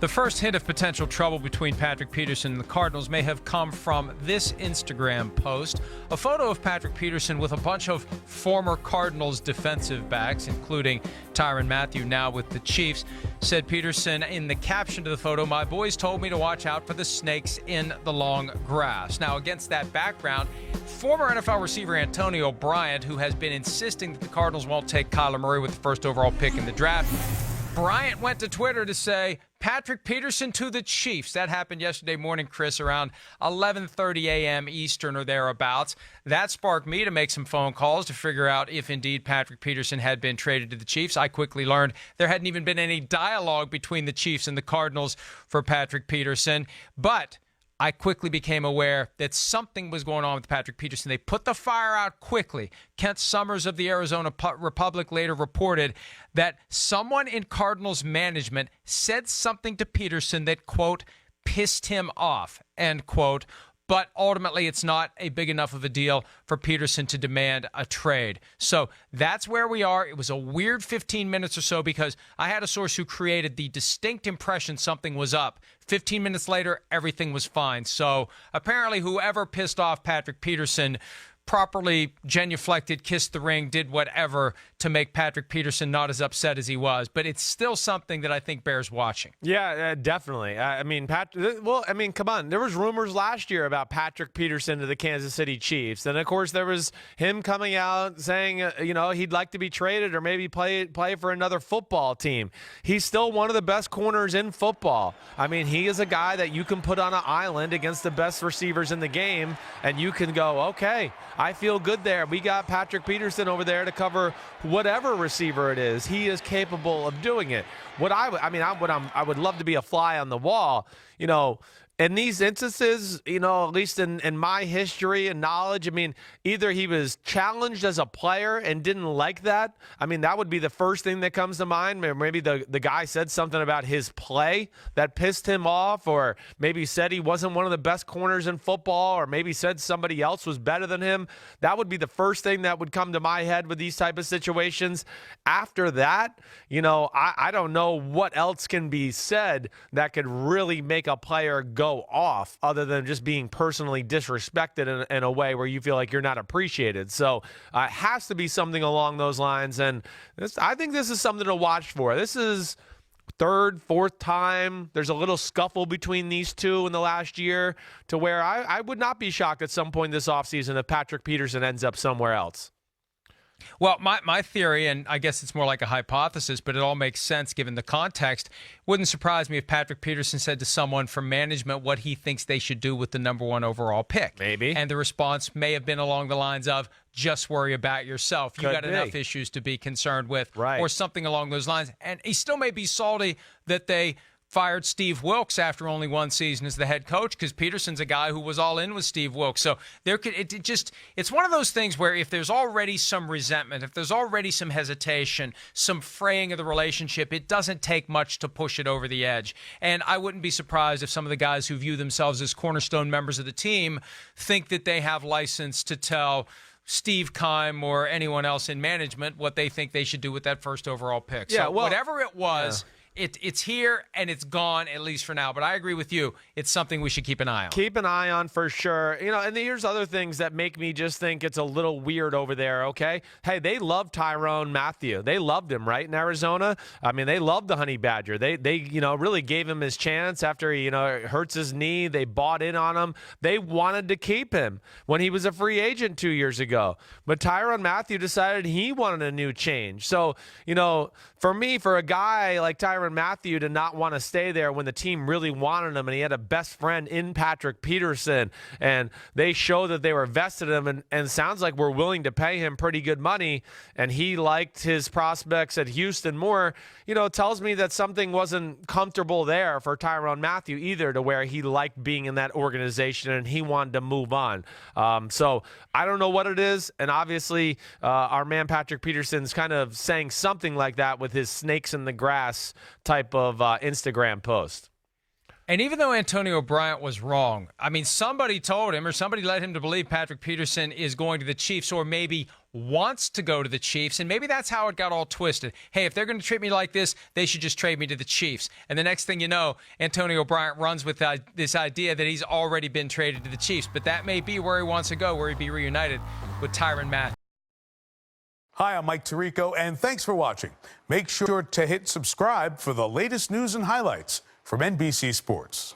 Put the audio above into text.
The first hint of potential trouble between Patrick Peterson and the Cardinals may have come from this Instagram post. A photo of Patrick Peterson with a bunch of former Cardinals defensive backs, including Tyrann Mathieu, now with the Chiefs. Said Peterson in the caption to the photo, "My boys told me to watch out for the snakes in the long grass." Now, against that background, former NFL receiver Antonio Bryant, who has been insisting that the Cardinals won't take Kyler Murray with the first overall pick in the draft, Bryant went to Twitter to say, Patrick Peterson to the Chiefs. That happened yesterday morning, Chris, around 11:30 a.m. Eastern or thereabouts. That sparked me to make some phone calls to figure out if indeed Patrick Peterson had been traded to the Chiefs. I quickly learned there hadn't even been any dialogue between the Chiefs and the Cardinals for Patrick Peterson. But I quickly became aware that something was going on with Patrick Peterson. They put the fire out quickly. Kent Summers of the Arizona Republic later reported that someone in Cardinals management said something to Peterson that, quote, pissed him off, end quote. But ultimately, it's not a big enough of a deal for Peterson to demand a trade. So that's where we are. It was a weird 15 minutes or so because I had a source who created the distinct impression something was up. 15 minutes later, everything was fine. So apparently, whoever pissed off Patrick Peterson properly genuflected, kissed the ring, did whatever to make Patrick Peterson not as upset as he was. But it's still something that I think bears watching. Yeah, definitely. Come on. There was rumors last year about Patrick Peterson to the Kansas City Chiefs. And, of course, there was him coming out saying, he'd like to be traded or maybe play for another football team. He's still one of the best corners in football. I mean, he is a guy that you can put on an island against the best receivers in the game, and you can go, okay, I feel good there. We got Patrick Peterson over there to cover whatever receiver it is. He is capable of doing it. I would love to be a fly on the wall. In these instances, at least in my history and knowledge, either he was challenged as a player and didn't like that. That would be the first thing that comes to mind. Maybe the guy said something about his play that pissed him off, or maybe said he wasn't one of the best corners in football, or maybe said somebody else was better than him. That would be the first thing that would come to my head with these type of situations. After that, I don't know what else can be said that could really make a player go off other than just being personally disrespected in a way where you feel like you're not appreciated. So it has to be something along those lines. And I think this is something to watch for. This is third, fourth time there's a little scuffle between these two in the last year to where I would not be shocked at some point this offseason if Patrick Peterson ends up somewhere else. Well, my theory, and I guess it's more like a hypothesis, but it all makes sense given the context, wouldn't surprise me if Patrick Peterson said to someone from management what he thinks they should do with the number one overall pick. Maybe. And the response may have been along the lines of, just worry about yourself. You got enough issues to be concerned with, right, or something along those lines. And he still may be salty that they fired Steve Wilkes after only one season as the head coach, because Peterson's a guy who was all in with Steve Wilkes. So it's one of those things where if there's already some resentment, if there's already some hesitation, some fraying of the relationship, it doesn't take much to push it over the edge. And I wouldn't be surprised if some of the guys who view themselves as cornerstone members of the team think that they have license to tell Steve Keim or anyone else in management what they think they should do with that first overall pick. Yeah, so whatever it was, It's here and it's gone, at least for now. But I agree with you. It's something we should keep an eye on. Keep an eye on for sure. And here's other things that make me just think it's a little weird over there, okay? Hey, they loved Tyrann Mathieu. They loved him, right, in Arizona? They loved the Honey Badger. They really gave him his chance after he, hurts his knee. They bought in on him. They wanted to keep him when he was a free agent 2 years ago. But Tyrann Mathieu decided he wanted a new change. So, for me, for a guy like Tyrann Mathieu to not want to stay there when the team really wanted him and he had a best friend in Patrick Peterson and they show that they were vested in him and sounds like we're willing to pay him pretty good money and he liked his prospects at Houston more, tells me that something wasn't comfortable there for Tyrann Mathieu either, to where he liked being in that organization and he wanted to move on. So I don't know what it is, and obviously our man Patrick Peterson's kind of saying something like that with his snakes in the grass type of Instagram post. And even though Antonio Bryant was wrong, I mean, somebody told him or somebody led him to believe Patrick Peterson is going to the Chiefs or maybe wants to go to the Chiefs. And maybe that's how it got all twisted. Hey, if they're going to treat me like this, they should just trade me to the Chiefs. And the next thing you know, Antonio Bryant runs with this idea that he's already been traded to the Chiefs. But that may be where he wants to go, where he'd be reunited with Tyrann Mathieu. Hi, I'm Mike Tirico, and thanks for watching. Make sure to hit subscribe for the latest news and highlights from NBC Sports.